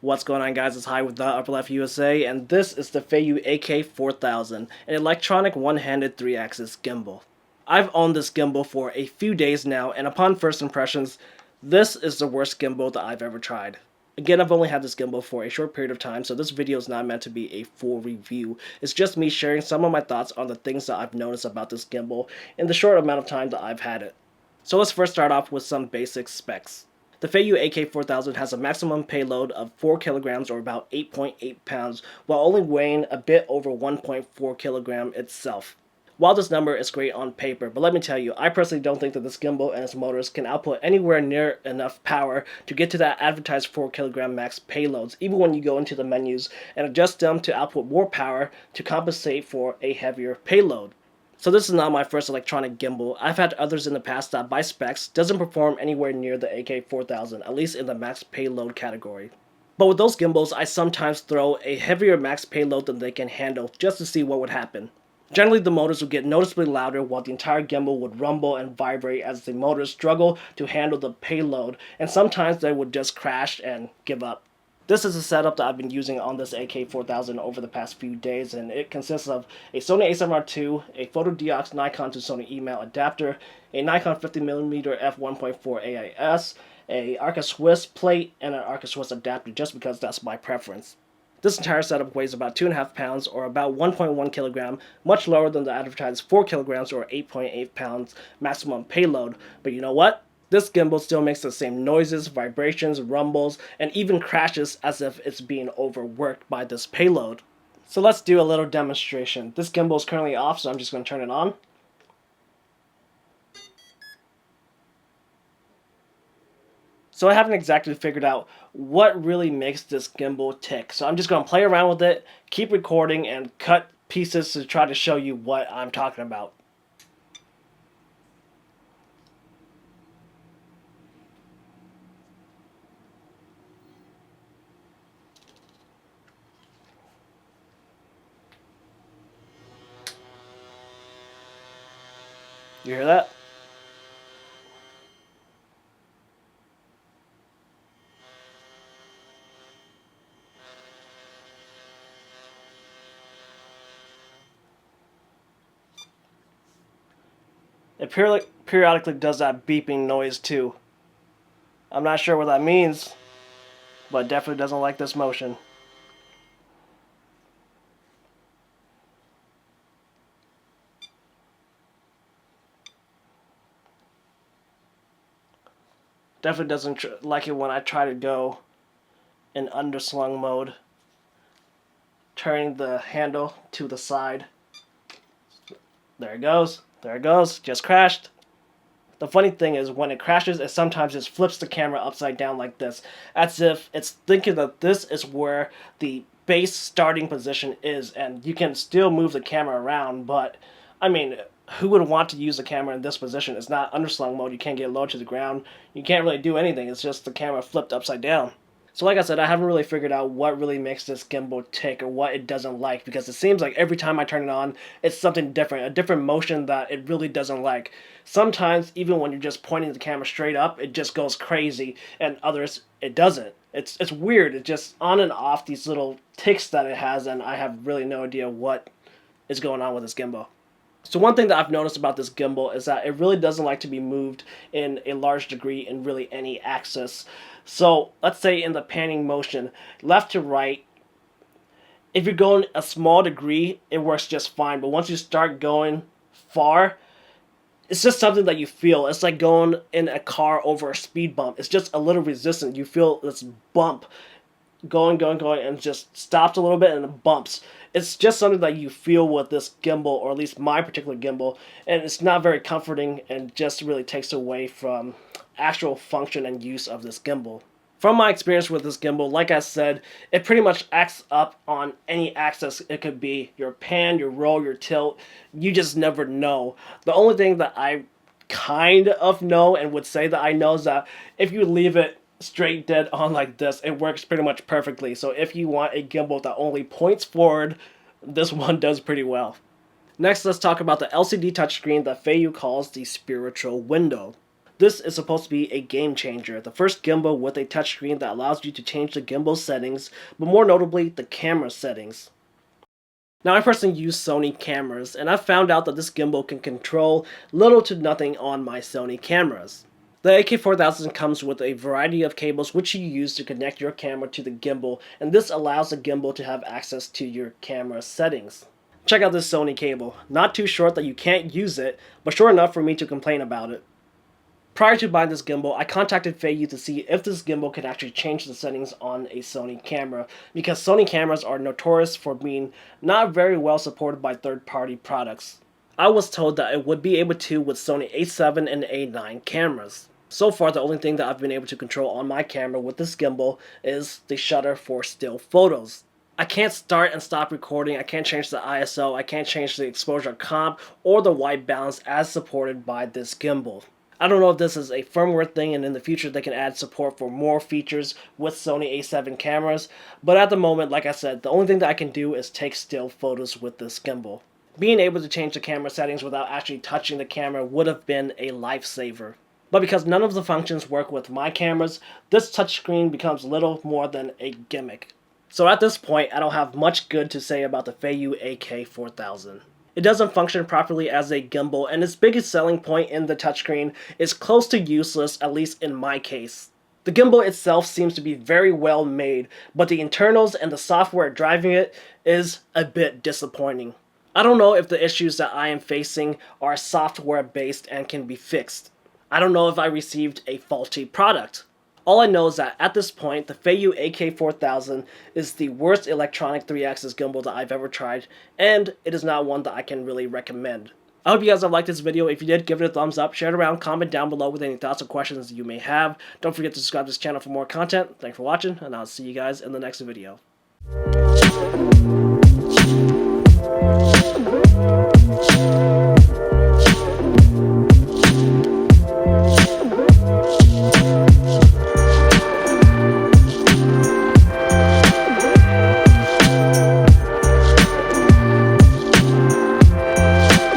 What's going on, guys? It's Hi with the Upper Left USA, and this is the Feiyu AK4000, an electronic one-handed 3-axis gimbal. I've owned this gimbal for a few days now, and upon first impressions, this is the worst gimbal that I've ever tried. Again, I've only had this gimbal for a short period of time, so this video is not meant to be a full review. It's just me sharing some of my thoughts on the things that I've noticed about this gimbal in the short amount of time that I've had it. So let's first start off with some basic specs. The Feiyu AK4000 has a maximum payload of 4 kilograms or about 8.8 pounds, while only weighing a bit over 1.4 kilogram itself. While this number is great on paper, but let me tell you, I personally don't think that this gimbal and its motors can output anywhere near enough power to get to that advertised 4 kilogram max payloads, even when you go into the menus and adjust them to output more power to compensate for a heavier payload. So this is not my first electronic gimbal. I've had others in the past that by specs doesn't perform anywhere near the AK4000, at least in the max payload category. But with those gimbals, I sometimes throw a heavier max payload than they can handle just to see what would happen. Generally, the motors would get noticeably louder while the entire gimbal would rumble and vibrate as the motors struggle to handle the payload, and sometimes they would just crash and give up. This is a setup that I've been using on this AK4000 over the past few days, and it consists of a Sony a7R II, a photodiox Nikon to Sony email adapter, a Nikon 50mm f1.4 AIS, a Arca Swiss plate, and an Arca Swiss adapter just because that's my preference. This entire setup weighs about 2.5 pounds or about 1.1 kilogram, much lower than the advertised 4 kilograms or 8.8 pounds maximum payload, but you know what? This gimbal still makes the same noises, vibrations, rumbles, and even crashes as if it's being overworked by this payload. So let's do a little demonstration. This gimbal is currently off, so I'm just going to turn it on. So I haven't exactly figured out what really makes this gimbal tick. So I'm just going to play around with it, keep recording, and cut pieces to try to show you what I'm talking about. You hear that? It periodically does that beeping noise too. I'm not sure what that means, but it definitely doesn't like this motion. Definitely doesn't like it when I try to go in underslung mode, turning the handle to the side. There it goes. There it goes. Just crashed. The funny thing is, when it crashes, it sometimes just flips the camera upside down like this, as if it's thinking that this is where the base starting position is, and you can still move the camera around, but, I mean, who would want to use the camera in this position? It's not underslung mode, you can't get low to the ground, you can't really do anything, it's just the camera flipped upside down. So like I said, I haven't really figured out what really makes this gimbal tick or what it doesn't like, because it seems like every time I turn it on, it's something different, a different motion that it really doesn't like. Sometimes, even when you're just pointing the camera straight up, it just goes crazy, and others, it doesn't. It's weird, it's just on and off these little ticks that it has, and I have really no idea what is going on with this gimbal. So one thing that I've noticed about this gimbal is that it really doesn't like to be moved in a large degree in really any axis. So let's say in the panning motion, left to right, if you're going a small degree, it works just fine. But once you start going far, it's just something that you feel. It's like going in a car over a speed bump. It's just a little resistant. You feel this bump going, and just stops a little bit and it bumps. It's just something that you feel with this gimbal, or at least my particular gimbal, and it's not very comforting and just really takes away from actual function and use of this gimbal. From my experience with this gimbal, like I said, it pretty much acts up on any axis. It could be your pan, your roll, your tilt. You just never know. The only thing that I kind of know and would say that I know is that if you leave it straight dead on like this, it works pretty much perfectly. So if you want a gimbal that only points forward, this one does pretty well. Next, let's talk about the LCD touchscreen that Feiyu calls the spiritual window. This is supposed to be a game changer, the first gimbal with a touchscreen that allows you to change the gimbal settings, but more notably, the camera settings. Now, I personally use Sony cameras, and I found out that this gimbal can control little to nothing on my Sony cameras. The AK4000 comes with a variety of cables which you use to connect your camera to the gimbal, and this allows the gimbal to have access to your camera settings. Check out this Sony cable. Not too short that you can't use it, but short enough for me to complain about it. Prior to buying this gimbal, I contacted Feiyu to see if this gimbal could actually change the settings on a Sony camera, because Sony cameras are notorious for being not very well supported by third-party products. I was told that it would be able to with Sony A7 and A9 cameras. So far, the only thing that I've been able to control on my camera with this gimbal is the shutter for still photos. I can't start and stop recording, I can't change the ISO, I can't change the exposure comp or the white balance as supported by this gimbal. I don't know if this is a firmware thing and in the future they can add support for more features with Sony A7 cameras, but at the moment, like I said, the only thing that I can do is take still photos with this gimbal. Being able to change the camera settings without actually touching the camera would have been a lifesaver. But because none of the functions work with my cameras, this touchscreen becomes little more than a gimmick. So at this point, I don't have much good to say about the Feiyu AK4000. It doesn't function properly as a gimbal, and its biggest selling point in the touchscreen is close to useless, at least in my case. The gimbal itself seems to be very well made, but the internals and the software driving it is a bit disappointing. I don't know if the issues that I am facing are software based and can be fixed. I don't know if I received a faulty product. All I know is that at this point, the Feiyu AK4000 is the worst electronic 3-axis gimbal that I've ever tried, and it is not one that I can really recommend. I hope you guys have liked this video. If you did, give it a thumbs up, share it around, comment down below with any thoughts or questions you may have. Don't forget to subscribe to this channel for more content. Thanks for watching, and I'll see you guys in the next video.